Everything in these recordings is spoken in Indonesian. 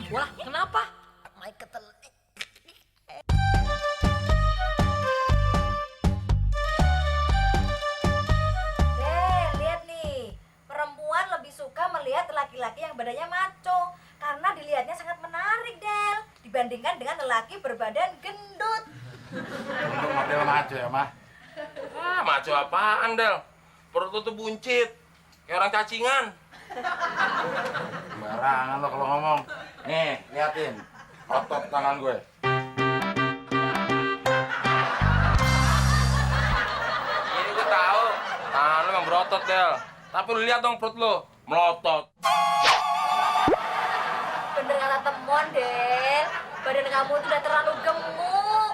Wah, kenapa? My ketel. Lihat nih. Perempuan lebih suka melihat laki-laki yang badannya maco karena dilihatnya sangat menarik, Del, dibandingkan dengan lelaki berbadan gendut. Untung model maco ya, Mah. Ah, maco apaan, Del? Perut lu tuh buncit. Kayak orang cacingan. Sembarangan lo kalau ngomong. Nih, liatin. Otot tangan gue. Ini gue tahu. Tangan lu emang berotot, Del. Tapi lu lihat dong perut lu. Melotot. Bener kata Temon, Del. Badan kamu tuh udah terlalu gemuk.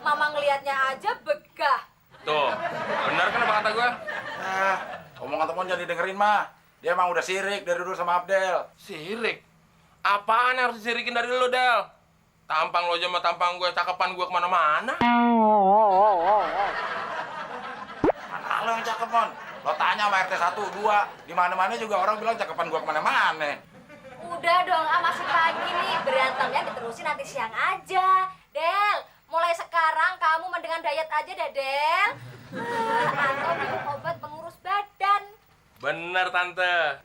Mama ngelihatnya aja begah. Tuh, bener kan apa kata gue? Omongan temen jangan didengerin, Mah. Dia emang udah sirik dari dulu sama Abdel. Sirik? Apaan yang harus disirikin dari lu, Del? Tampang lo aja sama tampang gue, cakepan gue kemana-mana. Mana lo yang cakep, Mon? Lo tanya sama RT 1, 2. Di mana-mana juga orang bilang cakepan gua kemana-mana. Udah dong, masih pagi nih. Berantemnya diterusin nanti siang aja. Del, mulai sekarang kamu mendingan diet aja deh, Del. Atau minum obat pengurus badan. Bener, Tante.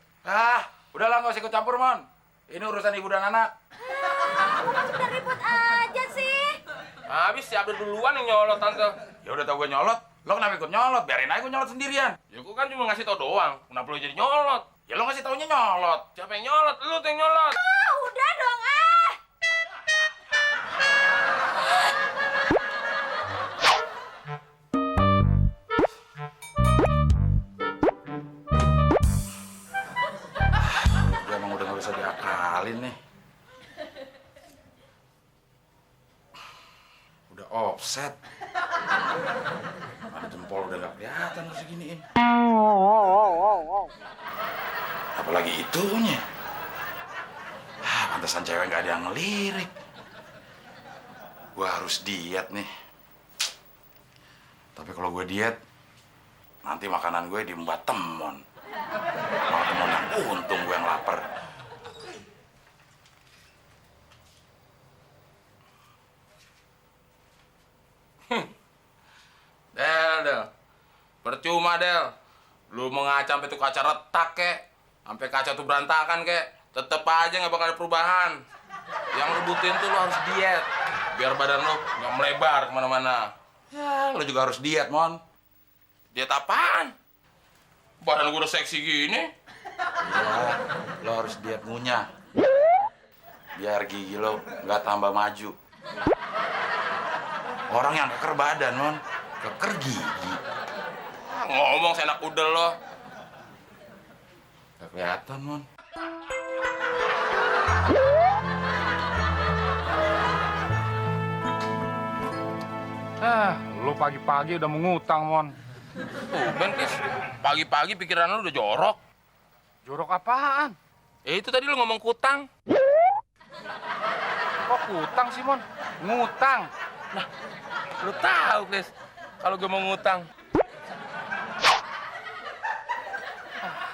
Udahlah nggak usah ikut campur, Mon. Ini urusan ibu dan anak. Kamu masih udah ribut aja sih. Habis si Abdul duluan yang nyolot, Tante. Ya udah tau gue nyolot. Lo kenapa ikut nyolot? Biarin aja gue nyolot sendirian. Ya gue kan cuma ngasih tau doang. Kenapa lo jadi nyolot? Ya lo ngasih taunya nyolot. Siapa yang nyolot? Lu tuh yang nyolot. Udah dong, Gue emang udah nggak bisa diakalin nih. Udah offset. Mana jempol udah gak kelihatan harus seginiin. Apalagi itunya. Pantesan cewek gak ada yang ngelirik. Gue harus diet nih. Tapi kalau gue diet, nanti makanan gue diembat temon. Malah temon yang untung gue yang lapar. Del. Percuma, Del. Lu mau ngaca sampai tuh kaca retak, kek. Sampai kaca tuh berantakan, kek. Tetep aja nggak bakal ada perubahan. Yang lu butuhin tuh lu harus diet. Biar badan lu nggak melebar kemana-mana. Ya, lo juga harus diet, Mon. Diet apaan? Badan gua udah seksi gini. Ya, lo harus diet ngunyah. Biar gigi lo nggak tambah maju. Orang yang keker badan, Mon. Keker gigi. Ngomong seenak udel lo. Gak kelihatan, Mon. Lu pagi-pagi udah mengutang, Mon. Tuh, Ben, Kis. Pagi-pagi pikiran lu udah jorok. Jorok apaan? Itu tadi lu ngomong kutang. Kok utang sih, Mon? Ngutang. Lu tahu, Kis, kalau gue mau ngutang.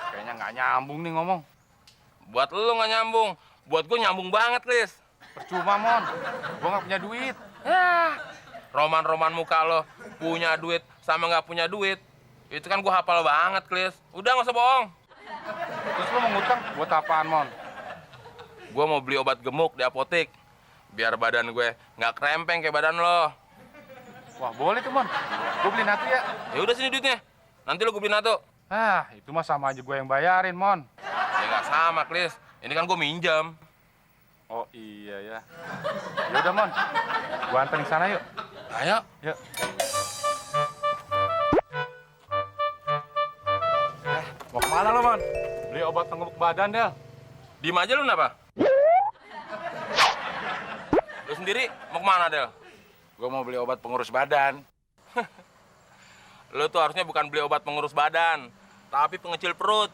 Kayaknya nggak nyambung nih ngomong. Buat lu nggak nyambung. Buat gue nyambung banget, Kis. Percuma, Mon. Gua nggak punya duit. Roman-roman muka lo punya duit sama nggak punya duit. Itu kan gue hafal banget, Klis. Udah nggak usah bohong. Terus lu mau ngutang buat apaan, Mon? Gue mau beli obat gemuk di apotek. Biar badan gue nggak krempeng kayak badan lo. Wah, boleh tuh, Mon. Gua beliin atu ya. Ya udah sini duitnya. Nanti lo gue beliin satu. Itu mah sama aja gue yang bayarin, Mon. Ya nggak sama, Klis. Ini kan gue minjem. Oh iya ya. Ya udah, Mon. Gua anterin sana yuk. Ayo. Yuk. Mau kemana lo, Mon? Beli obat penggemuk badan, Del. Diem aja lu kenapa? Lu sendiri mau kemana, Del? Gue mau beli obat pengurus badan. Lu tuh harusnya bukan beli obat pengurus badan, tapi pengecil perut.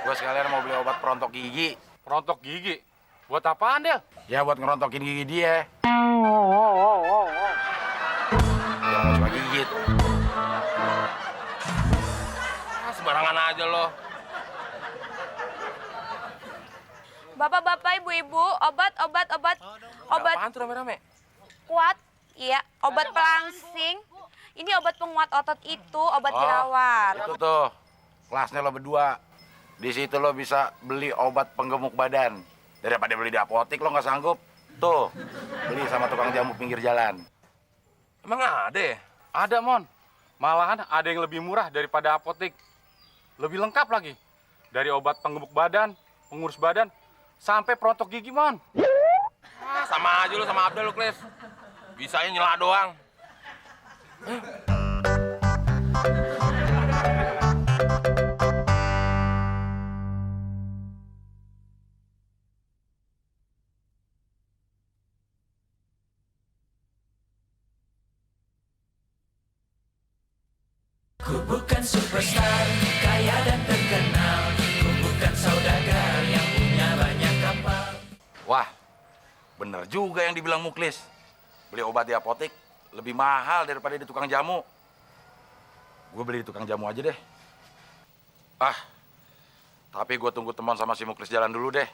Gue sekalian mau beli obat perontok gigi. Perontok gigi. Buat apaan, Del? Ya buat ngerontokin gigi dia. Biar nggak suka gigit. Sembarangan aja lo. Bapak-bapak, ibu-ibu, obat Apaan tuh rame-rame? kuat. Iya, obat pelangsing. Ini obat penguat otot itu, obat jerawat. Itu tuh, kelasnya lo berdua. Di situ lo bisa beli obat penggemuk badan. Daripada beli di apotek lo nggak sanggup. Tuh, beli sama tukang jamu pinggir jalan. Emang ada ya? Ada, Mon. Malahan ada yang lebih murah daripada apotek. Lebih lengkap lagi. Dari obat penggemuk badan, pengurus badan, sampai perontok gigi, Mon. Ah, sama aja lu sama Abdel lu, Klis. Bisanya nyela doang. Ku bukan superstar, kaya dan terkenal. Ku bukan saudagar yang punya banyak kapal. Wah, bener juga yang dibilang Muklis. Beli obat di apotek lebih mahal daripada di tukang jamu. Gue beli di tukang jamu aja deh. Ah, tapi gue tunggu teman sama si Muklis jalan dulu deh.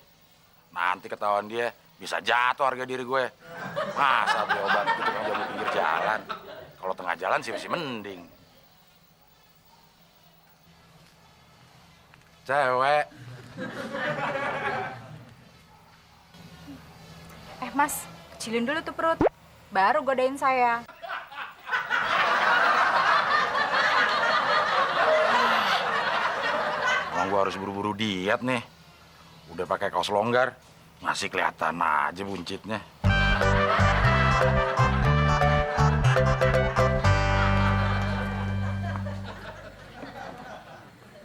Nanti ketahuan dia bisa jatuh harga diri gue. Masa beli obat di tukang jamu pinggir jalan? Kalau tengah jalan sih masih mending. Cewek. Mas, kecilin dulu tuh perut. Baru godain saya. Emang gue harus buru-buru diet nih. Udah pakai kaos longgar, masih kelihatan aja buncitnya.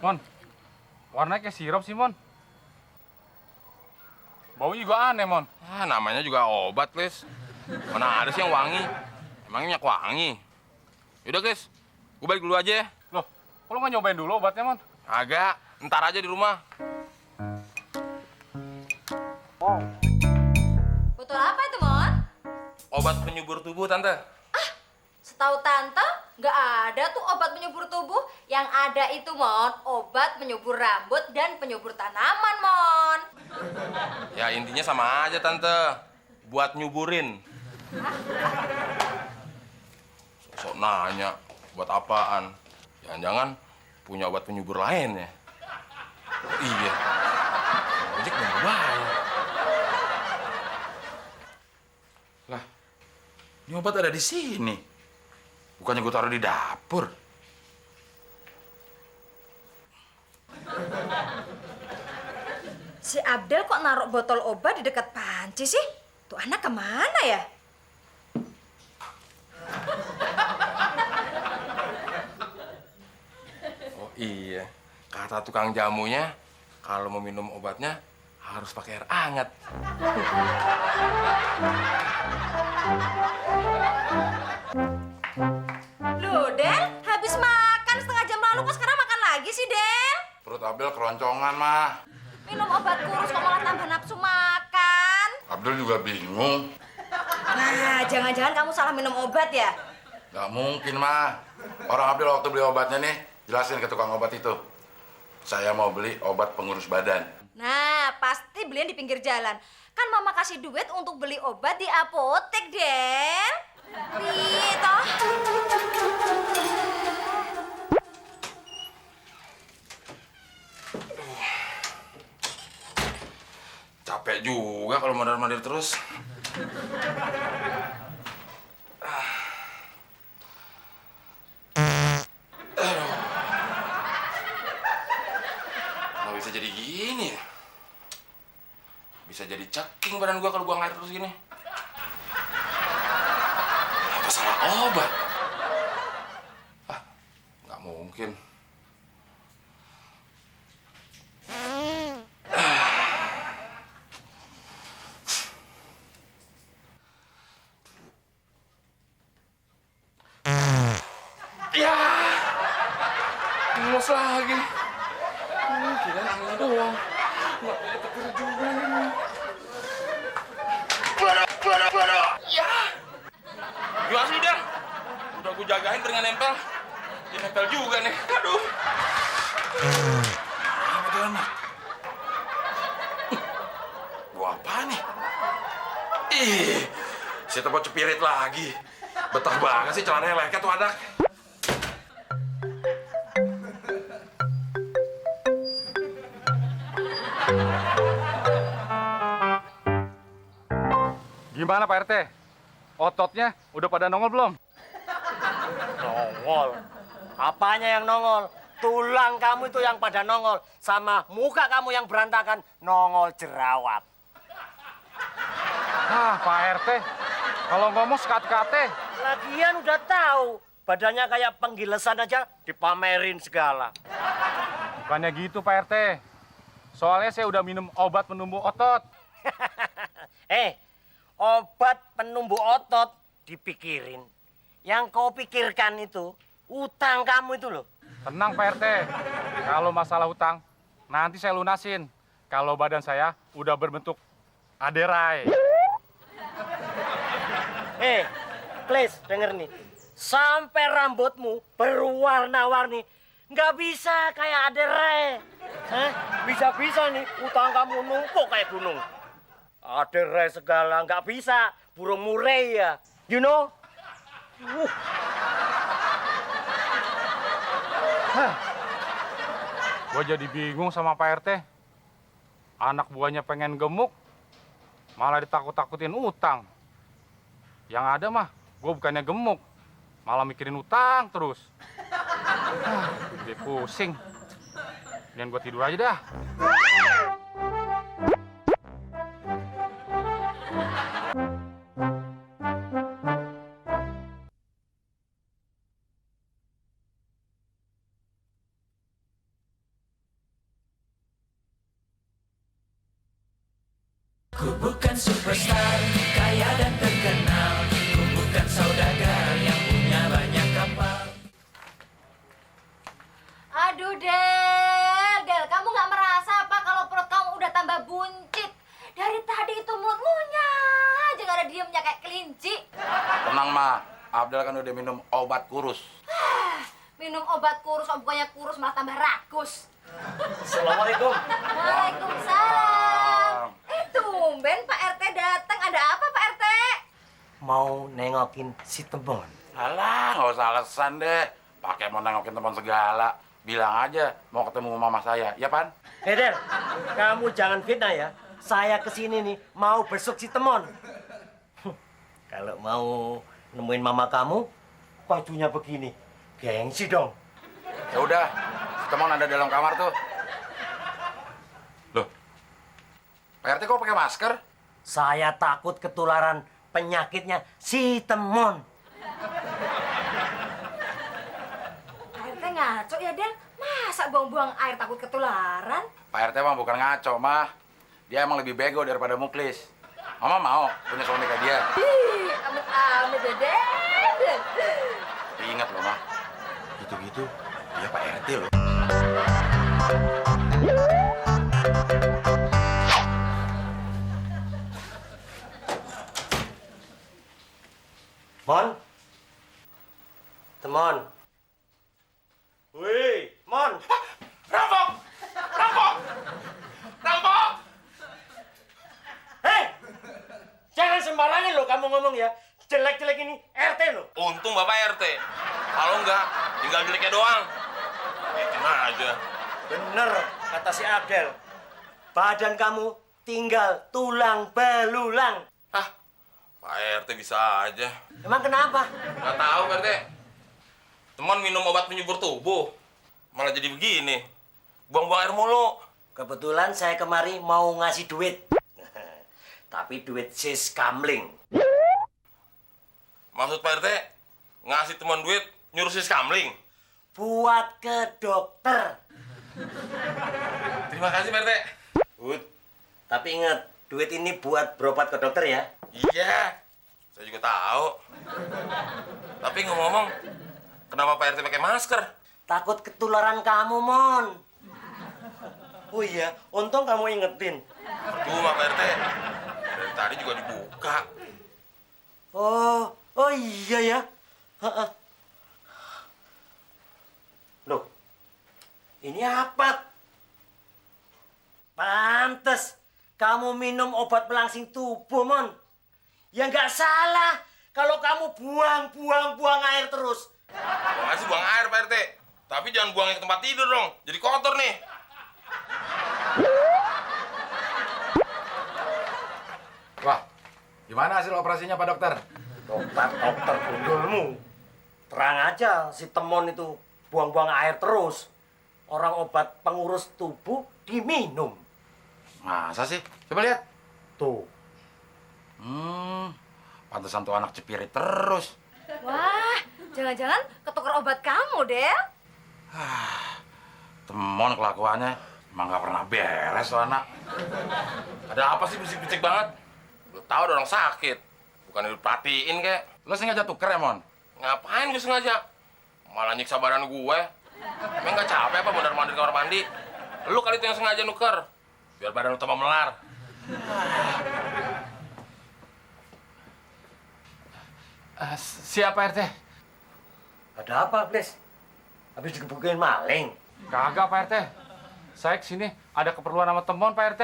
Mon, warnanya kayak sirup sih, Mon. Baunya juga aneh, Mon. Ah, namanya juga obat, Klis. Mana ada sih yang wangi? Emangnya minyak wangi? Yaudah, Klis. Gue balik dulu aja ya. Loh, kok lu nggak nyobain dulu obatnya, Mon? Agak, ntar aja di rumah. Botol apa itu, Mon? Obat penyubur tubuh, Tante. Setahu Tante, nggak ada tuh obat penyubur tubuh. Yang ada itu, Mon, obat penyubur rambut dan penyubur tanaman, Mon. Ya intinya sama aja, Tante. Buat nyuburin. Sok nanya, buat apaan? Jangan-jangan punya obat penyubur lain ya? Oh, iya. Ojek belum bayar. Lah, ini obat ada di sini. Bukannya gue taruh di dapur. Si Abdel kok naruh botol obat di dekat panci sih? Tuh anak kemana ya? Oh iya, kata tukang jamunya, kalau mau minum obatnya harus pakai air hangat. Loh, Del, habis makan setengah jam lalu kok sekarang makan lagi sih, Del? Perut Abdel keroncongan, mah. Minum obat kurus kok malah tambah nafsu makan. Abdel juga bingung. Nah, jangan-jangan kamu salah minum obat ya? Gak mungkin, mah. Orang Abdel waktu beli obatnya nih, jelasin ke tukang obat itu. Saya mau beli obat pengurus badan. Nah, pasti beliin di pinggir jalan. Kan mama kasih duit untuk beli obat di apotek, Del. Nih, toh. Capek juga kalau mondar-mandir terus. Nggak bisa jadi gini ya? Bisa jadi ceking badan gua kalau buang air terus gini. Apa salah obat? Ah, nggak mungkin. Ya, mules lagi. Kira angin doang. Nggak kepikiran juga ini. Keluar. Ya. Gila sih, Del. Udah gue jagain dengan nempel. Dia nempel juga nih. Aduh. Apa tuh, anak? Si Tebon cepirit lagi. Betah banget sih celananya leket tuh anak. Gimana Pak RT? Ototnya udah pada nongol belum? Nongol? Apanya yang nongol? Tulang kamu itu yang pada nongol. Sama muka kamu yang berantakan, nongol jerawat. Ah, Pak RT, kalau ngomong sekat-kate. Lagian udah tahu, badannya kayak penggilesan aja dipamerin segala. Bukannya gitu Pak RT. Soalnya saya udah minum obat penumbuh otot. Obat penumbuh otot dipikirin. Yang kau pikirkan itu utang kamu itu loh. Tenang Pak RT, kalau masalah hutang, nanti saya lunasin. Kalau badan saya udah berbentuk aderai. Please denger nih. Sampai rambutmu berwarna-warni, nggak bisa kayak aderai. Bisa-bisa nih utang kamu numpuk kayak gunung. Aderai segala nggak bisa, burung murai ya. You know? Gue jadi bingung sama Pak RT. Anak buahnya pengen gemuk, malah ditakut-takutin utang. Yang ada mah, gue bukannya gemuk, malah mikirin utang terus. Jadi pusing. Dan gue tidur aja dah. Ku bukan superstar, kaya dan terkenal. Ku bukan saudagar yang punya banyak kapal. Aduh, Del, kamu nggak merasa apa kalau perut kamu udah tambah buncit? Dari tadi itu mulutnya aja nggak ada diemnya kayak kelinci. Tenang, Ma. Abdel kan udah minum obat kurus. Minum obat kurus, bukannya kurus malah tambah rakus. Assalamualaikum. Waalaikumsalam. Tumben Pak RT datang. Ada apa Pak RT? Mau nengokin si Tebon. Alah, nggak usah alasan deh. Pakai mau nengokin teman segala. Bilang aja mau ketemu mama saya, ya Pan? Del, kamu jangan fitnah ya. Saya kesini nih mau besuk si Temon. Kalau mau nemuin mama kamu, bajunya begini. Gengsi dong. Ya udah, si Temon ada dalam kamar tuh. Loh, Pak RT kok pakai masker? Saya takut ketularan penyakitnya si Temon. Pak RT ngaco ya, Del? Masa buang-buang air takut ketularan? Pak RT mah bukan ngaco, mah. Dia emang lebih bego daripada Muklis. Mama mau punya suami kayak dia. Ih, amit-amit ya, Del. Tapi ingat loh, mah. Gitu-gitu, dia Pak RT loh. Mon? Temon? Wih, Mon! Rampok! Rampok! Rampok! Hei! Jangan sembarangan lo kamu ngomong ya. Jelek-jelek ini RT lo. Untung Bapak RT. Kalau enggak, tinggal jeleknya doang. Bikin aja. Bener, kata si Abdel. Badan kamu tinggal tulang belulang. Hah? Pak RT bisa aja. Emang kenapa? Nggak tahu Pak RT. Teman minum obat penyubur tubuh. Malah jadi begini. Buang-buang air mulu. Kebetulan saya kemari mau ngasih duit. Tapi duit sis kamling. Maksud Pak RT, ngasih teman duit nyuruh si kamling. Buat ke dokter. Terima kasih Pak RT. Tapi ingat, duit ini buat berobat ke dokter ya. Iya, saya juga tahu. Tapi ngomong-ngomong, kenapa Pak RT pakai masker? Takut ketularan kamu, Mon. Oh iya, untung kamu ingetin. Cuma Pak RT, dari tadi juga dibuka. Oh iya ya. Ha-ha. Loh, ini apa? Pantes kamu minum obat pelangsing tubuh, Mon. Ya nggak salah kalau kamu buang air terus. Buang sih buang air Pak RT. Tapi jangan buangnya ke tempat tidur dong. Jadi kotor nih. Wah, gimana hasil operasinya Pak Dokter? Dokter gundulmu. Terang aja si Temon itu buang-buang air terus. Orang obat pengurus tubuh diminum. Masa sih? Coba lihat. Tuh. Pantesan tuh anak cepirit terus. Wah, jangan-jangan ketukar obat kamu, Del. Temon kelakuannya emang nggak pernah beres tuh anak. Ada apa sih bisik-bisik banget? Lu tahu ada orang sakit. Bukan diperhatiin kek. Lo sengaja tuker ya, Mon? Ngapain gue sengaja? Malah nyiksa badan gue. Emang nggak capek apa mondar-mandir kamar mandi? Lu kali itu yang sengaja nuker. Biar badan lu tambah melar. Siapa RT? Ada apa, Plis? Habis digebukin maling. Kagak Pak RT. Saya kesini ada keperluan sama Temon Pak RT.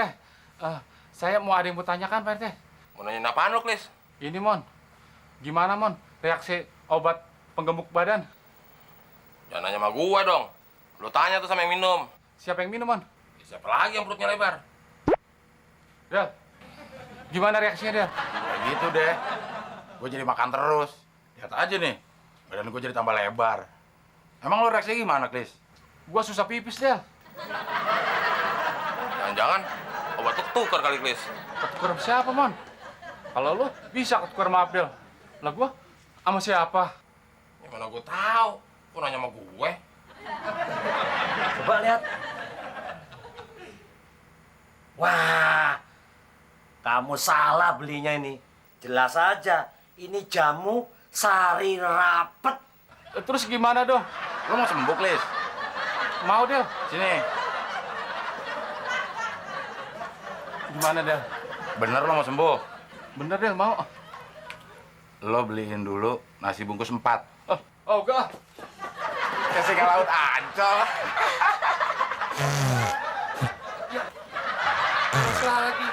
Saya mau ada yang mau tanyakan Pak RT. Mau nanyain apaan lu, Klis? Ini Mon, gimana Mon reaksi obat penggemuk badan? Jangan nanya sama gue dong. Lu tanya tuh sama yang minum. Siapa yang minum Mon? Siapa lagi yang perutnya lebar? Del, gimana reaksinya Del? Kayak gitu deh. Gue jadi makan terus. Lihat aja nih, badan gue jadi tambah lebar. Emang lo reaksinya gimana, Klis? Gua susah pipis Del. Jangan-jangan obat tuh ketukar kali, Klis. Ketukar sama siapa Mon? Kalau lu bisa ketukar sama Abdel. Lah gua sama siapa? Ya mana gue tahu. Kok nanya sama gue? Coba lihat. Wah, kamu salah belinya ini. Jelas aja, ini jamu sari rapet. Terus gimana dong? Lo mau sembuh, Klis? Mau Del? Sini. Gimana Del? Bener lo mau sembuh? Bener Del mau. Lo beliin dulu nasi bungkus 4. Oh enggak. Kasih ke laut Ancol. Lagi.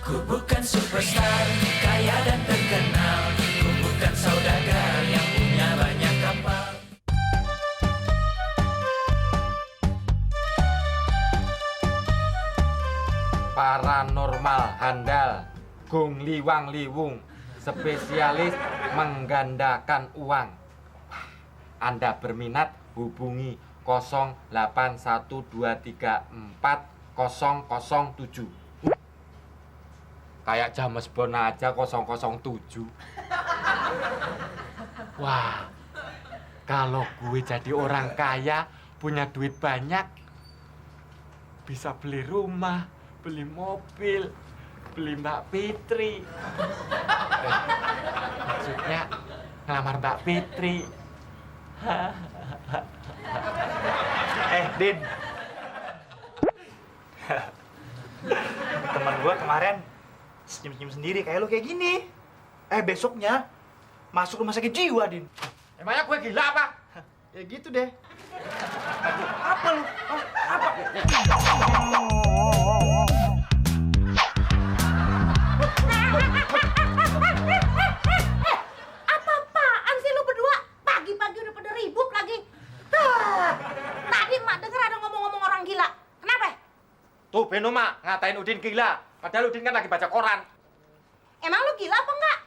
Ku bukan superstar, kaya dan terkenal. Ku bukan saudagar yang punya banyak kapal. Paranormal handal, Gung Liwang Liwung, spesialis menggandakan uang. Anda berminat hubungi 0812340007. Kayak James Bond aja 007. Wah, kalau gue jadi orang kaya, punya duit banyak, bisa beli rumah, beli mobil, beli Mbak Fitri. Maksudnya ngelamar Mbak Fitri. Din. Teman gua kemarin senyum-senyum sendiri kayak lu kayak gini. Besoknya masuk rumah sakit jiwa, Din. Emangnya gue gila apa? Ya gitu deh. Apa lu? Apa? Apa-apaan sih lu berdua? Pagi-pagi udah pada ribut lagi. Tadi emak denger ada ngomong-ngomong orang gila. Kenapa? Tuh Beno mak ngatain Udin gila. Padahal Udin kan lagi baca koran. Emang lu gila apa enggak?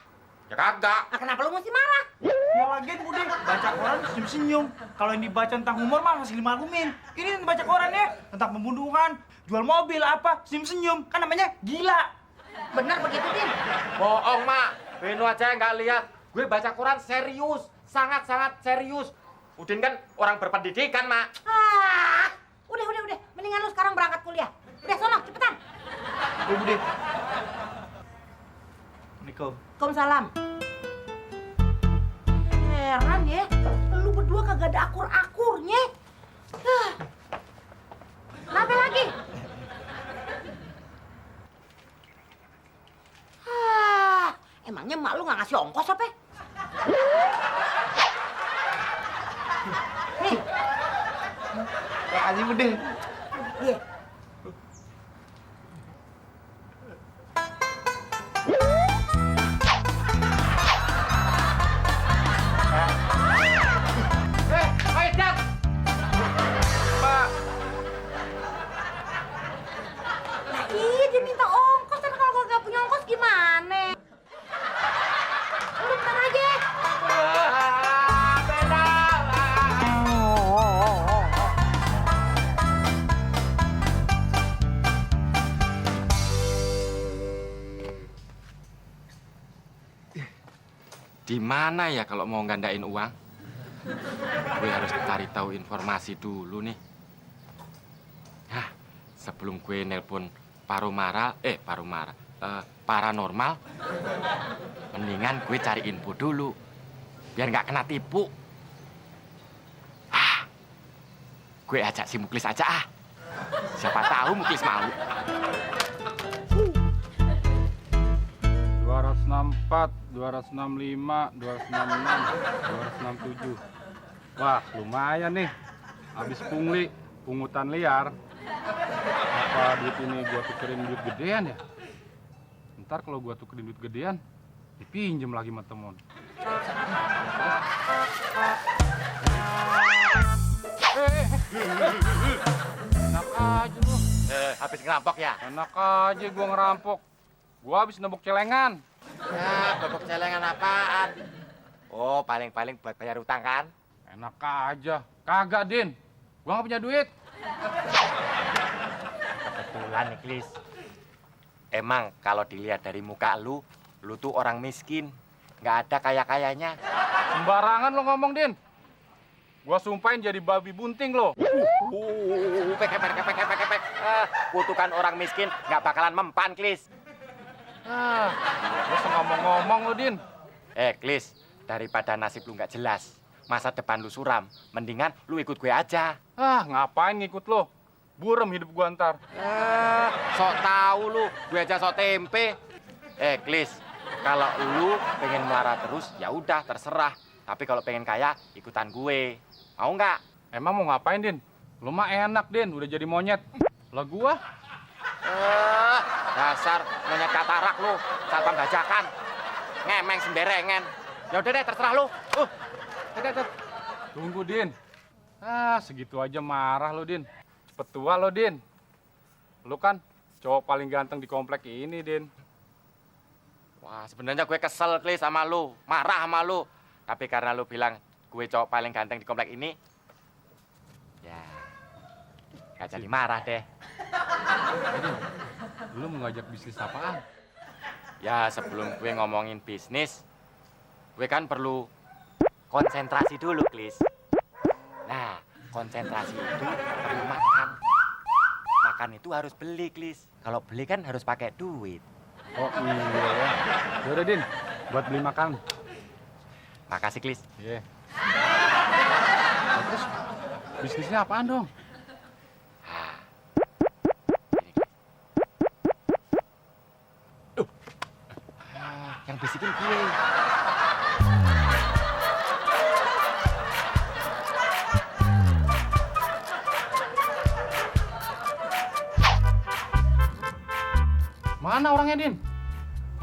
Ya kagak. Nah, kenapa lu mesti marah? Ya lagian udah baca koran senyum-senyum. Kalau yang dibaca tentang humor mah masih dimaklumin. Ini yang baca korannya tentang pembunuhan, jual mobil apa, senyum-senyum. Kan namanya gila. Bener begitu, Din? Bohong mak. Beno aja nggak lihat. Gue baca koran serius, sangat-sangat serius. Udin kan orang berpendidikan mak. Udah. Mendingan lu sekarang berangkat kuliah. Udah, sono, cepetan. Gue Bude. Assalamualaikum. Waalaikumsalam. Heran ya, lu berdua kagak ada akur-akurnya. Kenapa lagi? Emangnya mak lu nggak ngasih ongkos apa? Nih. Makasih, Bude. Iya. Nah, iya dia minta ongkos, dan kalau nggak punya ongkos gimana? Lu bentar aja. Di mana ya kalau mau gandain uang? Gue harus cari tahu informasi dulu nih. Nah, sebelum gue nelpon paranormal, mendingan gue cari info dulu, biar nggak kena tipu. Gue ajak si Muklis aja ah. Siapa tahu Muklis mau. 264, 265, 266, 267. Wah, lumayan nih. Habis pungli, pungutan liar. Apa duit ini gua tukerin duit gedean ya? Ntar kalau gua tukerin duit gedean, dipinjem lagi sama temen. Enak aja lu. Habis ngerampok ya? Enak aja gua ngerampok. Gua habis nebok celengan. Ya, babak celengan apaan? Oh, paling-paling buat bayar utang kan? Enak aja. Kagak, Din. Gua nggak punya duit. Kebetulan nih, Klis. Emang kalau dilihat dari muka lu tuh orang miskin. Nggak ada kaya-kayanya. Sembarangan lo ngomong, Din. Gua sumpahin jadi babi bunting lo. Pek. Kutukan orang miskin nggak bakalan mempan, Klis. Lo ngomong-ngomong lo, Din. Klis, daripada nasib lu nggak jelas, masa depan lu suram, mendingan lu ikut gue aja. Ngapain ngikut lo? Burem hidup gua ntar. Sok tahu lu, gue aja sok tempe. Klis, kalau lu pengen melarat terus, ya udah terserah. Tapi kalau pengen kaya, ikutan gue. Mau nggak? Emang mau ngapain, Din? Lo mah enak, Din. Udah jadi monyet. Lah gua? Dasar monyet katarak lu, satpam bajakan. Ngemeng semberengen. Ya udah deh, terserah lu. Tunggu, Din. Segitu aja marah lo, Din. Cepet tua lo, Din. Lo kan cowok paling ganteng di komplek ini, Din. Wah, sebenarnya gue kesel, Klis, sama lu. Marah sama lu. Tapi karena lu bilang gue cowok paling ganteng di komplek ini, ya, gak jadi marah deh. Lu mau ngajak bisnis apaan? Ya, sebelum gue ngomongin bisnis, gue kan perlu konsentrasi dulu, Klis. Nah, konsentrasi itu perlu makan. Makan itu harus beli, Klis. Kalau beli kan harus pakai duit. Oh iya ya. Yaudah, Din, buat beli makan. Makasih, Klis. Iya. Terus bisnisnya apaan dong? Yang bisikin gue. Mana orangnya, Din?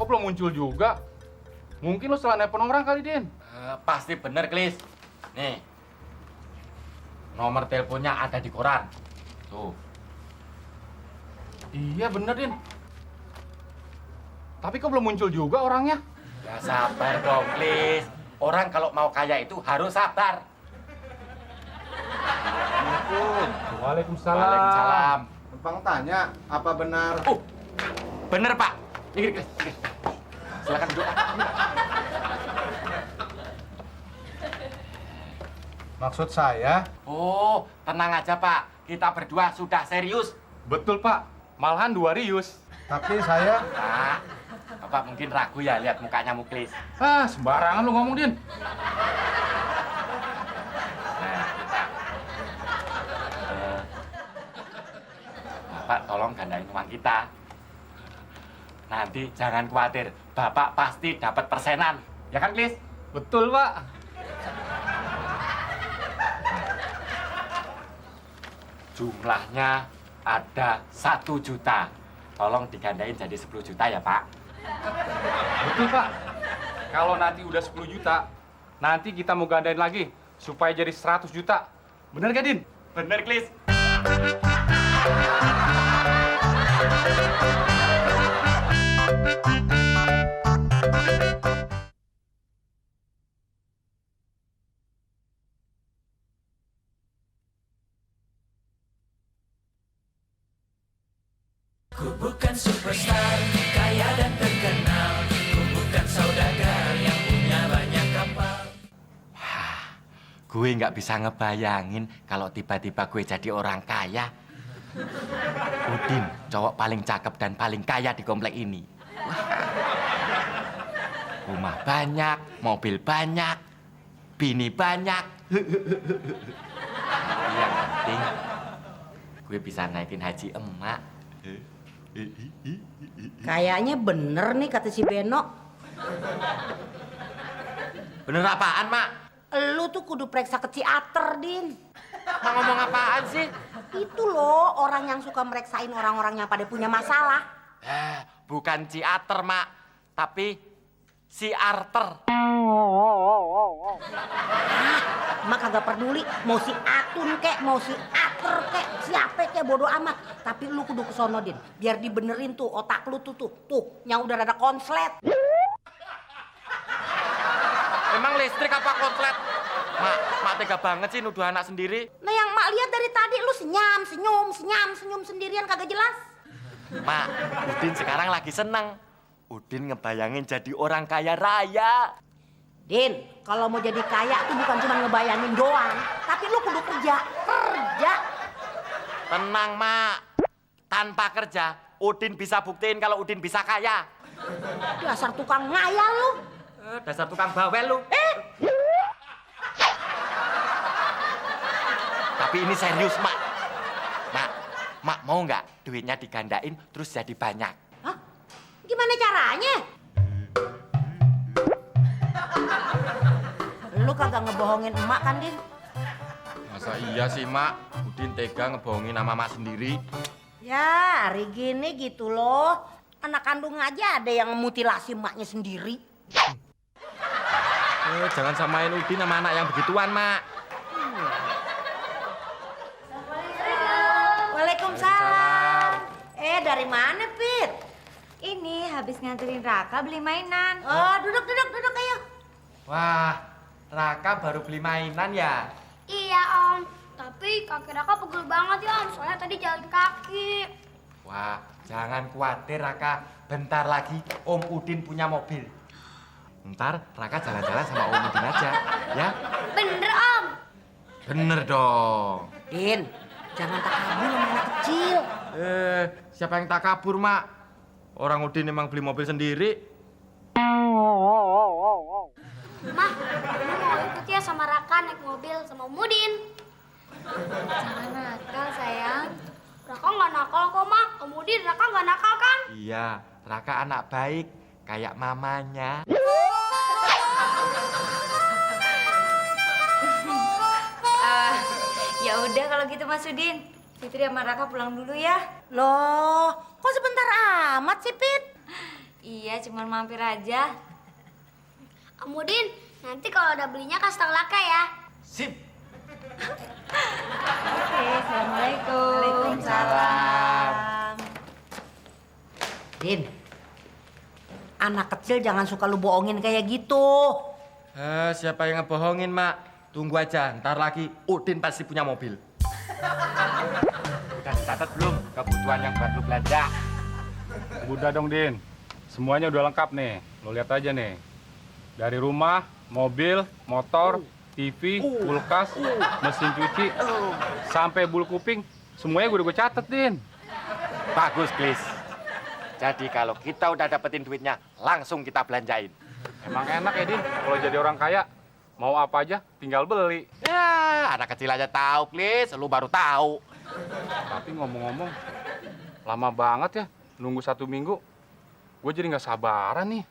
Kok belum muncul juga? Mungkin lo salah nelpon orang kali, Din. Pasti bener, Klis. Nih, nomor teleponnya ada di koran. Tuh. Iya bener, Din. Tapi kok belum muncul juga orangnya? Ya sabar dong, Klis. Orang kalau mau kaya itu harus sabar. Waalaikumsalam. Waalaikumsalam. Numpang tanya, apa benar? Bener, Pak. Ini, Klis. Silakan duduk. Maksud saya? Oh, tenang aja, Pak. Kita berdua sudah serius. Betul, Pak. Malahan 2 rius. Tapi saya... Pak, Bapak mungkin ragu ya lihat mukanya Muklis. Sembarangan lu ngomong, Din. Bapak tolong gandain uang kita. Nanti jangan khawatir, Bapak pasti dapat persenan. Ya kan, Klis? Betul, Pak. Jumlahnya ada 1 juta. Tolong digandain jadi 10 juta ya, Pak. Betul, Pak. Kalau nanti udah 10 juta, nanti kita mau gandain lagi supaya jadi 100 juta. Bener gak, Din? Bener, Klis. Ku bukan superstar, kaya dan terkenal. Ku bukan saudagar yang punya banyak kapal. Gue nggak bisa ngebayangin kalau tiba-tiba gue jadi orang kaya. Udin, cowok paling cakep dan paling kaya di komplek ini. Rumah banyak, mobil banyak, bini banyak. Tapi yang penting, gue bisa naikin haji emak. Kayaknya bener nih kata si Beno. Bener apaan, Mak? Lu tuh kudu periksa ke Ciater, Din. Mak ngomong apaan sih? Itu loh orang yang suka mereksain orang-orang yang pada punya masalah. Bukan Ciater, Mak. Tapi si Arter. Mak kagak peduli mau si Atun kek, mau si Ater kek, siapa kek bodo amat. Tapi lu kudu kesono, Din. Biar dibenerin tuh otak lu tuh yang udah ada konslet. Emang listrik apa konslet? Mak tega banget sih nuduh anak sendiri. Nah yang mak lihat dari tadi lu senyum sendirian kagak jelas. Mak, Udin sekarang lagi seneng. Udin ngebayangin jadi orang kaya raya. Din, kalau mau jadi kaya tuh bukan cuma ngebayangin doang, tapi lu kudu kerja. Tenang, Mak. Tanpa kerja, Udin bisa buktiin kalau Udin bisa kaya. Dasar tukang ngayal lu. Dasar tukang bawel lu. Tapi ini serius, Mak. Mak mau nggak duitnya digandain terus jadi banyak? Hah? Gimana caranya? Lu kagak ngebohongin emak kan, Din? Masa iya sih, Mak? Udin tega ngebohongin sama Mak sendiri. Ya, hari gini gitu loh. Anak kandung aja ada yang memutilasi emaknya sendiri. Jangan samain Udin sama anak yang begituan, Mak. Waalaikumsalam. Dari mana, Pit? Ini habis nganterin Raka beli mainan. Oh, duduk ayo. Wah, Raka baru beli mainan ya? Iya Om, tapi kaki Raka pegel banget ya Om, soalnya tadi jalan kaki. Wah, jangan khawatir Raka. Bentar lagi Om Udin punya mobil. Ntar Raka jalan-jalan sama Om Udin aja, ya? Bener Om. Bener dong. Din, jangan takabur sama anak kecil. Siapa yang tak kabur, Mak? Orang Udin emang beli mobil sendiri. Mah, kamu mau ikut ya sama Raka naik mobil sama Om Udin? Jangan nakal, sayang. Raka nggak nakal kok, Mak. Om Udin, Raka nggak nakal kan? Iya, Raka anak baik, kayak mamanya. Ya udah kalau gitu Mas Udin. Fitri sama Raka pulang dulu ya. Loh, kok sebentar amat sih, Pit? Iya, cuma mampir aja. Om Udin, nanti kalau udah belinya kasih tahu Raka ya. Sip. Oke, assalamualaikum. Waalaikumsalam. Din, anak kecil jangan suka lu bohongin kayak gitu. Siapa yang ngebohongin, Mak? Tunggu aja, ntar lagi Udin pasti punya mobil. Udah dicatat belum kebutuhan yang buat lu belanja? Udah dong, Din. Semuanya udah lengkap nih. Lo lihat aja nih. Dari rumah, mobil, motor, TV, kulkas, mesin cuci, sampai bulu kuping, semuanya gue catet, Din. Bagus, Klis. Jadi kalau kita udah dapetin duitnya, langsung kita belanjain. Emang enak ya, Din, kalau jadi orang kaya. Mau apa aja, tinggal beli. Ya, anak kecil aja tahu, Klis. Lu baru tahu. Tapi ngomong-ngomong, Lama banget ya, nunggu 1 minggu. Gue jadi nggak sabaran nih.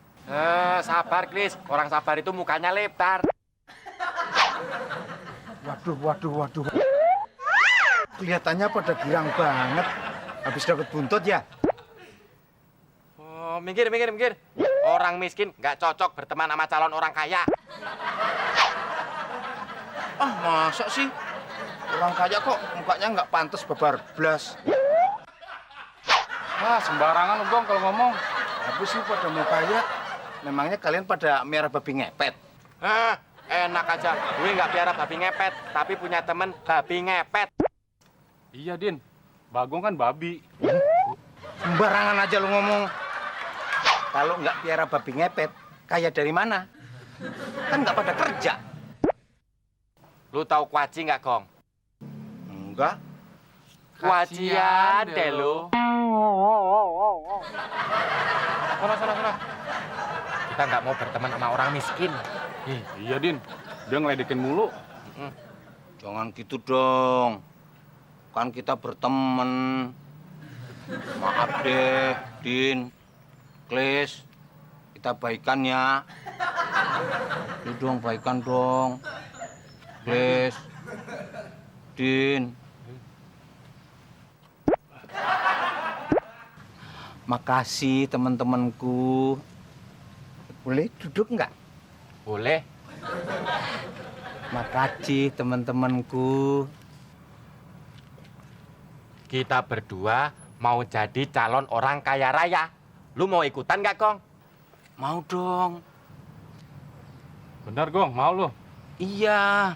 Sabar, Klis. Orang sabar itu mukanya lebar. Waduh. Kelihatannya pada girang banget. Habis dapat buntut ya? Oh, minggir. Orang miskin nggak cocok berteman sama calon orang kaya. Ah, masa sih? Orang kaya kok mukanya nggak pantas babar blas. Ah, sembarangan lu, Gong, kalau ngomong. Habis sih pada mau kaya. Memangnya kalian pada merah babi ngepet? Enak aja. Gue nggak piara babi ngepet, tapi punya temen babi ngepet. Iya, Din. Bagong kan babi. Sembarangan aja lu ngomong. Kalau nggak piara babi ngepet, kaya dari mana? Kan nggak pada kerja. Lu tahu kuaci nggak, Gong? Enggak. Kuacian deh lu. Sana. Kita nggak mau berteman sama orang miskin. Iya, Din. Dia ngeledekin mulu. Jangan gitu dong. Kan kita berteman. Maaf deh, Din. Klis. Kita baikan ya. Itu dong, baikan dong. Klis. Din. Makasih teman-temanku. Boleh duduk nggak? Boleh. Makasih teman-temanku. Kita berdua mau jadi calon orang kaya raya. Lu mau ikutan nggak, Gong? Mau dong. Bener, Gong, mau lu? Iya.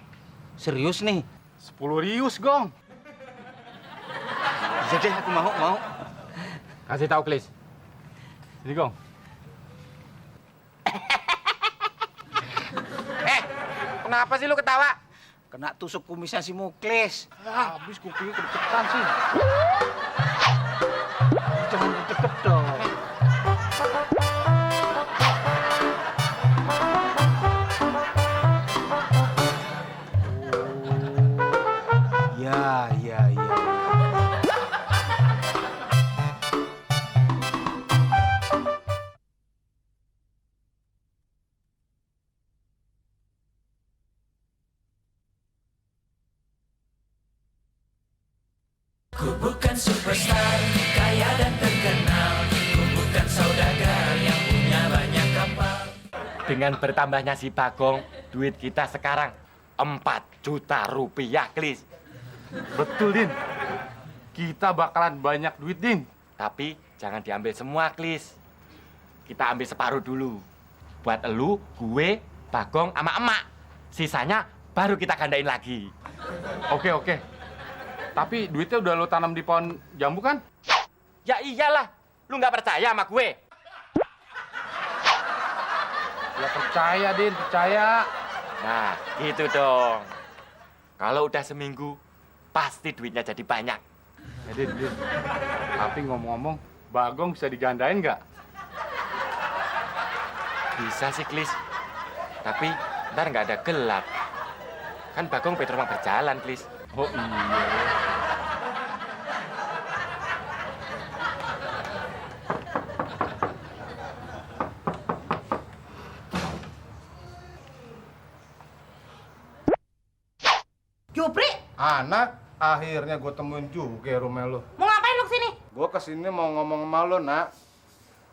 Serius nih. 10 rius, Gong. Iya deh, aku mau. Kasih tahu, Klis. Sini, Gong. Kenapa sih lu ketawa? Kena tusuk kumisnya si Muklis. Habis kupingnya kedeketan sih. Jangan deket dong. Ya. Ku bukan superstar, kaya dan terkenal. Ku bukan saudagar yang punya banyak kapal. Dengan bertambahnya si Bagong, duit kita sekarang 4 juta rupiah, Klis. Betul, Din. Kita bakalan banyak duit, Din. Tapi jangan diambil semua, Klis. Kita ambil separuh dulu. Buat elu, gue, Bagong, sama emak. Sisanya baru kita gandain lagi. Oke. Tapi duitnya udah lo tanam di pohon jambu kan? Ya iyalah, lu nggak percaya sama gue? Ya percaya, Din, percaya. Nah, gitu dong. Kalau udah seminggu, pasti duitnya jadi banyak. Din. Tapi ngomong-ngomong, Bagong bisa digandain nggak? Bisa sih, Klis. Tapi ntar nggak ada gelap. Kan Bagong Petro rumah berjalan, Klis. Oh iya. Jupri, Anak, akhirnya gue temuin juga rumah lo. mau ngapain lu kesini? Gue kesini mau ngomong sama lo, Nak.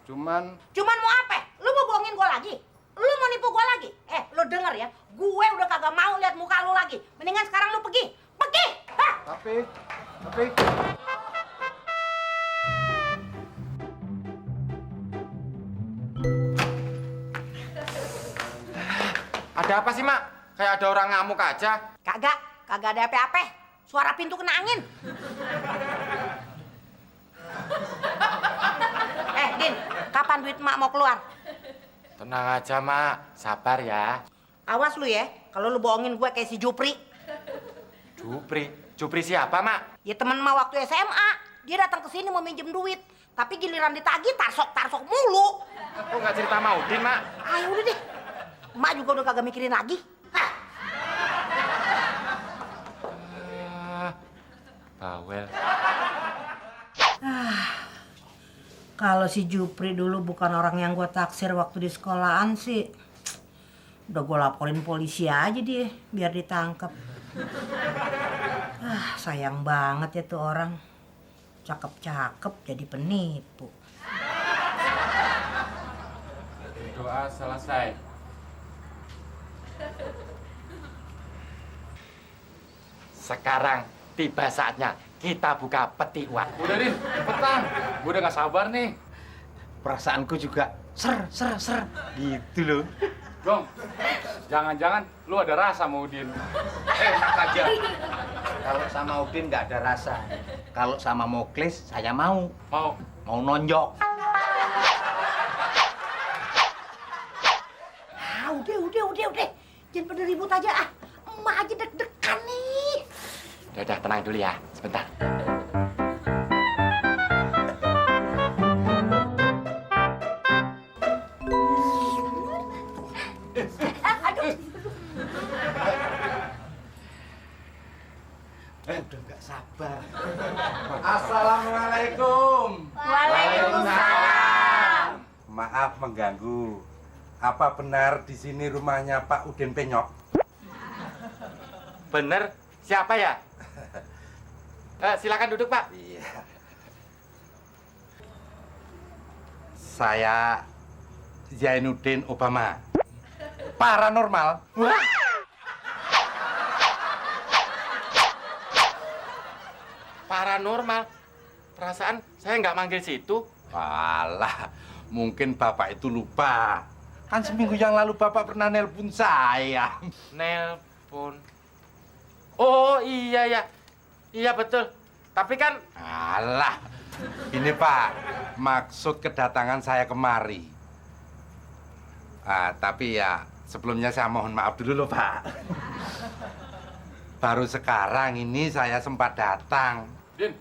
Cuman Mau apa? Lu mau bohongin gua lagi? Lu mau nipu gua lagi? Lu denger ya, gue udah kagak mau lihat muka lu lagi. Mendingan sekarang lu pergi. Pergi! Hah? Tapi Ada apa sih, Mak? Kayak ada orang ngamuk aja. Kagak ada apa-apa. Suara pintu kena angin. Din, kapan duit mak mau keluar? Tenang aja, Mak. Sabar ya. Awas lu ya, kalau lu bohongin gue kayak si Jupri. Jupri siapa, Mak? Ya temen mak waktu SMA. Dia datang ke sini mau minjem duit. Tapi giliran ditagih tarsok mulu. Kok nggak cerita sama Udin, Mak? Ayo udah deh. Mak juga udah kagak mikirin lagi. Hah? Bawel. Kalau si Jupri dulu bukan orang yang gue taksir waktu di sekolahan sih, udah gue laporin polisi aja dia biar ditangkap. Sayang banget ya tuh orang, cakep-cakep jadi penipu. Doa selesai. Sekarang tiba saatnya kita buka peti uang. Udah, Din, cepetan. Gue udah gak sabar nih. Perasaanku juga ser gitu loh. Gong, jangan-jangan lu ada rasa sama Udin. Enak aja. Kalau sama Udin nggak ada rasa. Kalau sama Muklis saya mau. Mau nonjok. Udah. Jangan pada ribut aja ah. Emak aja deg-degan nih. Udah, tenang dulu ya, sebentar. Udah nggak sabar. Assalamualaikum. Waalaikumsalam. Maaf mengganggu. Apa benar di sini rumahnya Pak Udin Penyok? Bener? Siapa ya? Silakan duduk, Pak. Iya. Saya Zainuddin Obama. Paranormal. Wah. Paranormal? Perasaan saya nggak manggil situ. Alah, mungkin Bapak itu lupa. Kan seminggu yang lalu Bapak pernah nelpon saya. Nelpon. Oh iya ya. Iya betul. Tapi kan Alah, ini Pak, maksud kedatangan saya kemari. Tapi ya sebelumnya saya mohon maaf dulu loh Pak. Baru sekarang ini saya sempat datang. Din,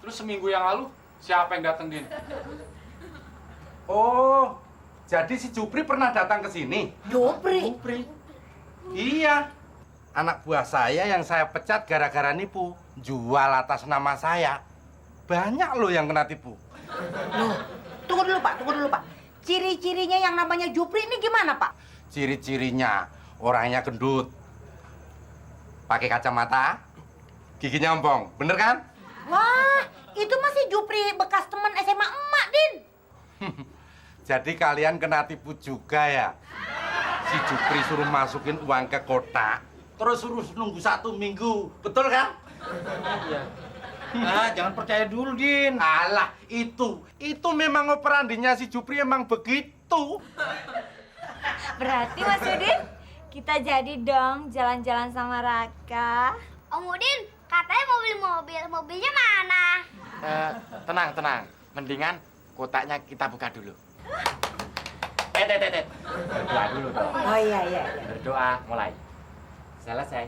terus seminggu yang lalu siapa yang datang, Din? Oh, jadi si Jupri pernah datang ke sini? Jupri? Iya. Anak buah saya yang saya pecat gara-gara nipu. Jual atas nama saya. Banyak loh yang kena tipu. Loh, tunggu dulu Pak. Ciri-cirinya yang namanya Jupri ini gimana Pak? Ciri-cirinya orangnya gendut. Pakai kacamata, giginya ompong. Bener kan? Wah, itu masih Jupri bekas teman SMA emak, Din. Jadi kalian kena tipu juga ya? Si Jupri suruh masukin uang ke kotak, terus suruh nunggu 1 minggu. Betul kan? Iya. Jangan percaya dulu, Din. Alah, itu memang operandinya si Jupri emang begitu. Berarti Mas Udin, kita jadi dong jalan-jalan sama Raka. Om Udin, katanya mau beli mobil. Mobilnya mana? tenang. Mendingan kotaknya kita buka dulu. Berdoa dulu dong. Oh iya. Berdoa mulai. Selesai.